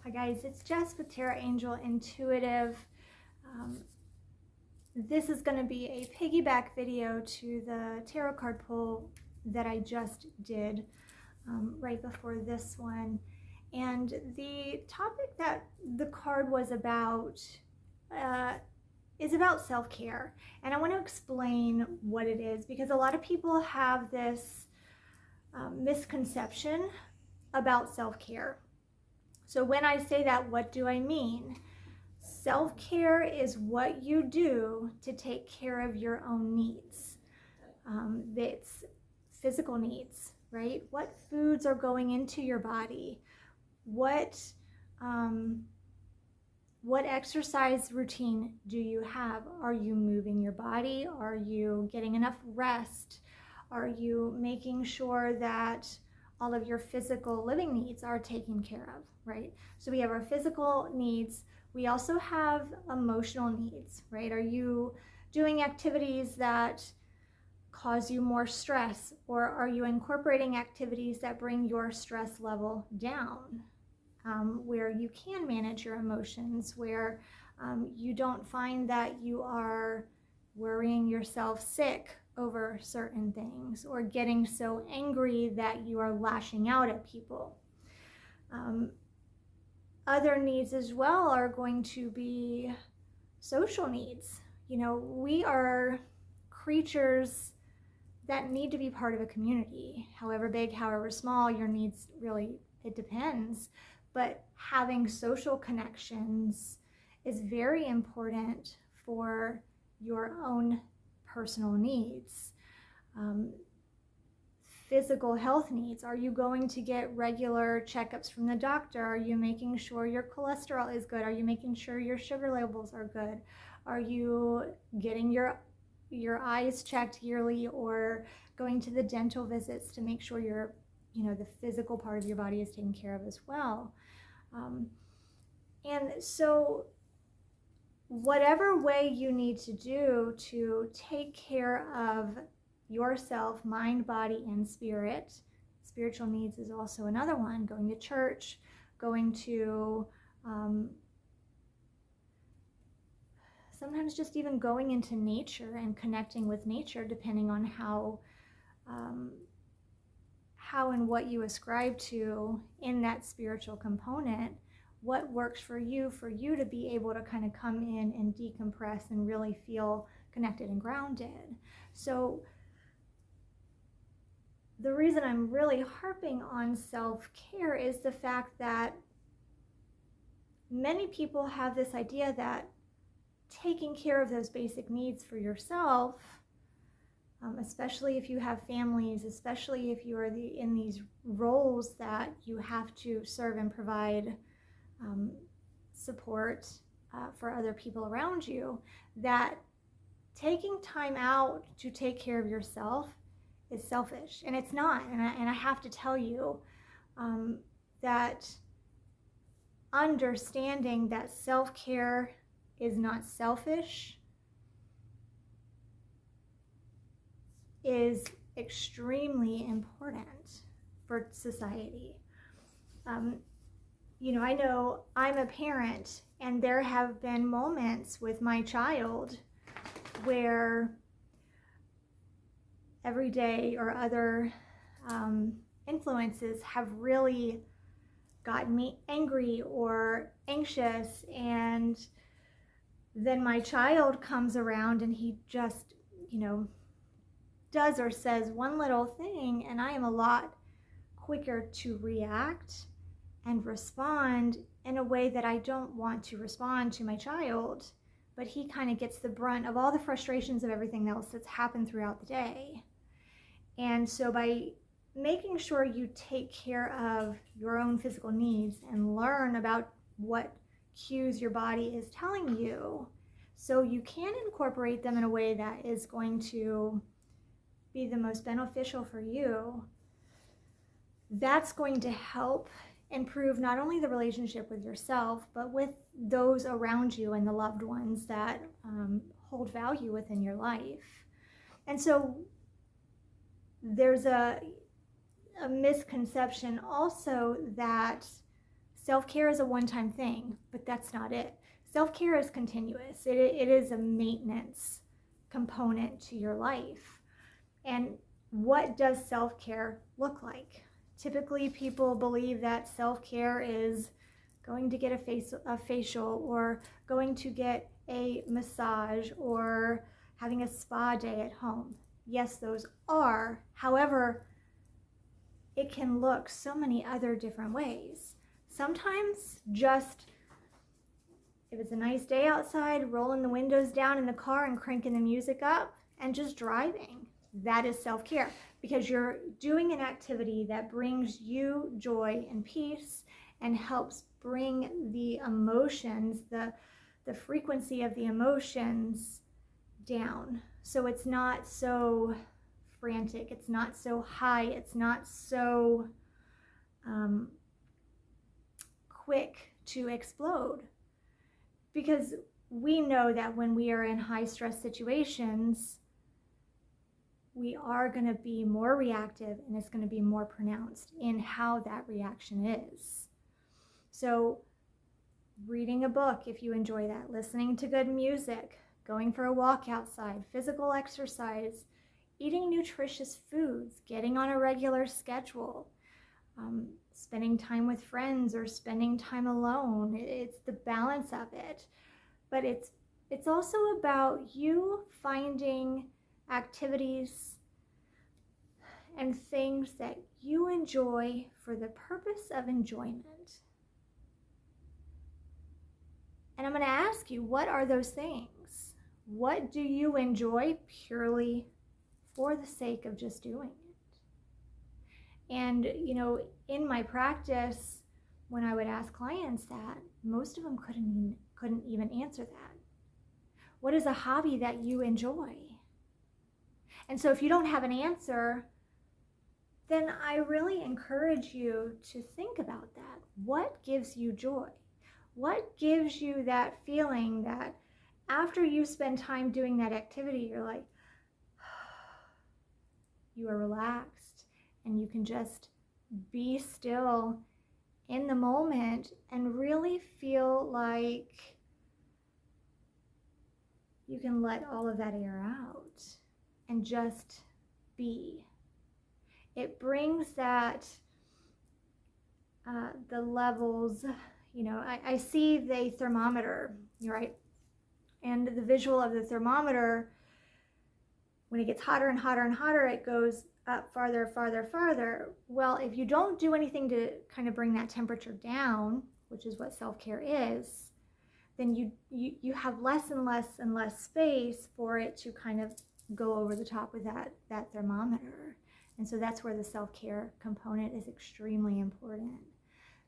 Hi guys, it's Jess with Tarot Angel Intuitive. This is going to be a piggyback video to the tarot card pull that I just did right before this one. And the topic that the card was about is about self-care. And I want to explain what it is, because a lot of people have this misconception about self-care. So when I say that, what do I mean? Self-care is what you do to take care of your own needs. It's physical needs, right? What foods are going into your body? What exercise routine do you have? Are you moving your body? Are you getting enough rest? Are you making sure that all of your physical living needs are taken care of, right? So we have our physical needs. We also have emotional needs, right? Are you doing activities that cause you more stress, or are you incorporating activities that bring your stress level down, where you can manage your emotions, where you don't find that you are worrying yourself sick over certain things, or getting so angry that you are lashing out at people. Other needs as well are going to be social needs. You know, we are creatures that need to be part of a community. However big, however small your needs, really, it depends. But having social connections is very important for your own personal needs. Physical health needs. Are you going to get regular checkups from the doctor? Are you making sure your cholesterol is good? Are you making sure your sugar levels are good? Are you getting your eyes checked yearly, or going to the dental visits to make sure the physical part of your body is taken care of as well? And so whatever way you need to do to take care of yourself, mind, body, and spirit. Spiritual needs is also another one. Going to church, going to sometimes just even going into nature and connecting with nature, depending on how and what you ascribe to in that spiritual component. What works for you to be able to kind of come in and decompress and really feel connected and grounded. So the reason I'm really harping on self-care is the fact that many people have this idea that taking care of those basic needs for yourself, especially if you have families, especially if you are in these roles that you have to serve and provide support for other people around you, that taking time out to take care of yourself is selfish. And it's not. And I have to tell you that understanding that self-care is not selfish is extremely important for society. I know I'm a parent, and there have been moments with my child where every day or other influences have really gotten me angry or anxious, and then my child comes around and he just, does or says one little thing, and I am a lot quicker to react and respond in a way that I don't want to respond to my child, but he kind of gets the brunt of all the frustrations of everything else that's happened throughout the day. And so by making sure you take care of your own physical needs and learn about what cues your body is telling you, so you can incorporate them in a way that is going to be the most beneficial for you, that's going to help improve not only the relationship with yourself, but with those around you and the loved ones that hold value within your life. And so there's a misconception also that Self-care is a one-time thing, but that's not it. Self-care is continuous. It is a maintenance component to your life. And what does self-care look like? Typically, people believe that self-care is going to get a facial, or going to get a massage, or having a spa day at home. Yes, those are. However, it can look so many other different ways. Sometimes just, if it's a nice day outside, rolling the windows down in the car and cranking the music up and just driving. That is self-care, because you're doing an activity that brings you joy and peace and helps bring the emotions, the frequency of the emotions down. So it's not so frantic, it's not so high, it's not so quick to explode. Because we know that when we are in high stress situations, we are going to be more reactive, and it's going to be more pronounced in how that reaction is. So reading a book, if you enjoy that, listening to good music, going for a walk outside, physical exercise, eating nutritious foods, getting on a regular schedule, spending time with friends or spending time alone. It's the balance of it. But it's also about you finding activities and things that you enjoy for the purpose of enjoyment. And I'm going to ask you, what are those things? What do you enjoy purely for the sake of just doing it? And, in my practice, when I would ask clients that, most of them couldn't even answer that. What is a hobby that you enjoy? And so if you don't have an answer, then I really encourage you to think about that. What gives you joy? What gives you that feeling that after you spend time doing that activity, you're like, you are relaxed and you can just be still in the moment and really feel like you can let all of that air out and just be. It brings that, the levels, I see the thermometer, right? And the visual of the thermometer, when it gets hotter and hotter and hotter, it goes up farther, farther, farther. Well, if you don't do anything to kind of bring that temperature down, which is what self-care is, then you have less and less and less space for it to kind of go over the top with that thermometer. And so that's where the self-care component is extremely important.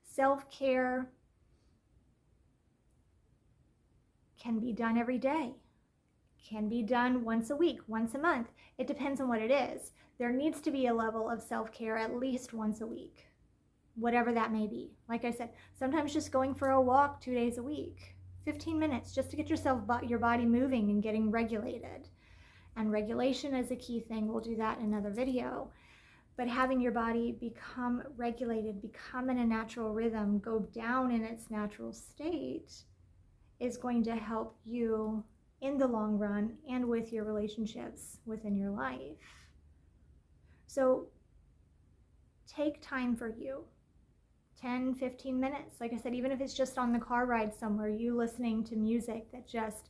Self-care can be done every day, can be done once a week, once a month. It depends on what it is. There needs to be a level of self-care at least once a week, whatever that may be. Like I said, sometimes just going for a walk 2 days a week, 15 minutes, just to get your body moving and getting regulated. And regulation is a key thing. We'll do that in another video. But having your body become regulated, become in a natural rhythm, go down in its natural state is going to help you in the long run and with your relationships within your life. So take time for you. 10, 15 minutes. Like I said, even if it's just on the car ride somewhere, you listening to music that just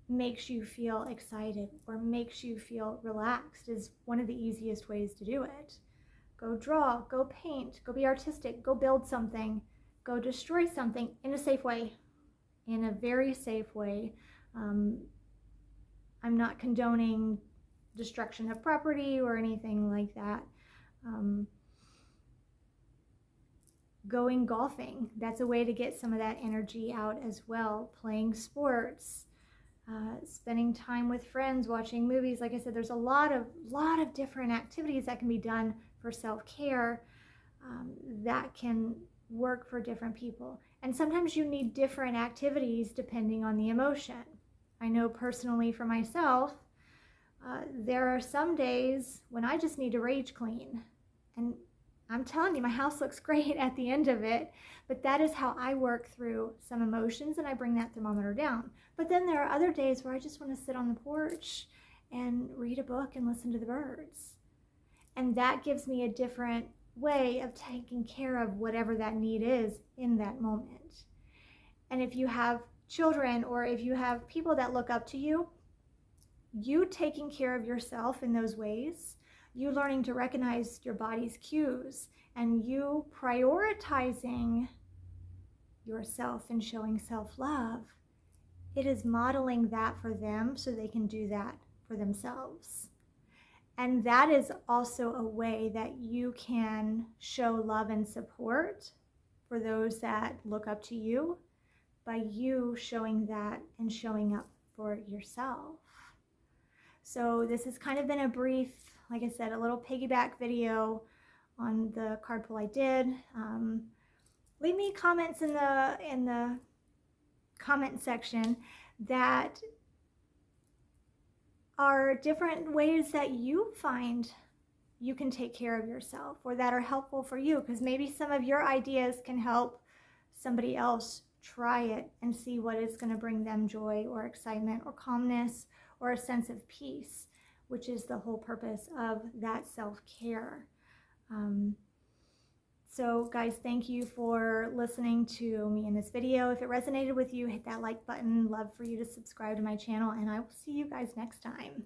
makes you feel excited or makes you feel relaxed is one of the easiest ways to do it. Go draw, go paint, go be artistic, go build something, go destroy something in a safe way, in a very safe way. I'm not condoning destruction of property or anything like that. Going golfing, that's a way to get some of that energy out as well. Playing sports, spending time with friends, watching movies. Like I said, there's a lot of different activities that can be done for self-care that can work for different people. And sometimes you need different activities depending on the emotion. I know personally for myself, there are some days when I just need to rage clean. And I'm telling you, my house looks great at the end of it, but that is how I work through some emotions, and I bring that thermometer down. But then there are other days where I just want to sit on the porch and read a book and listen to the birds. And that gives me a different way of taking care of whatever that need is in that moment. And if you have children or if you have people that look up to you, you taking care of yourself in those ways, you learning to recognize your body's cues, and you prioritizing yourself and showing self-love, it is modeling that for them so they can do that for themselves. And that is also a way that you can show love and support for those that look up to you, by you showing that and showing up for yourself. So this has kind of been a brief, like I said, a little piggyback video on the card pull I did. Leave me comments in the comment section that are different ways that you find you can take care of yourself, or that are helpful for you, because maybe some of your ideas can help somebody else try it and see what is going to bring them joy or excitement or calmness or a sense of peace, which is the whole purpose of that self-care. So guys, thank you for listening to me in this video. If it resonated with you, hit that like button. Love for you to subscribe to my channel, and I will see you guys next time.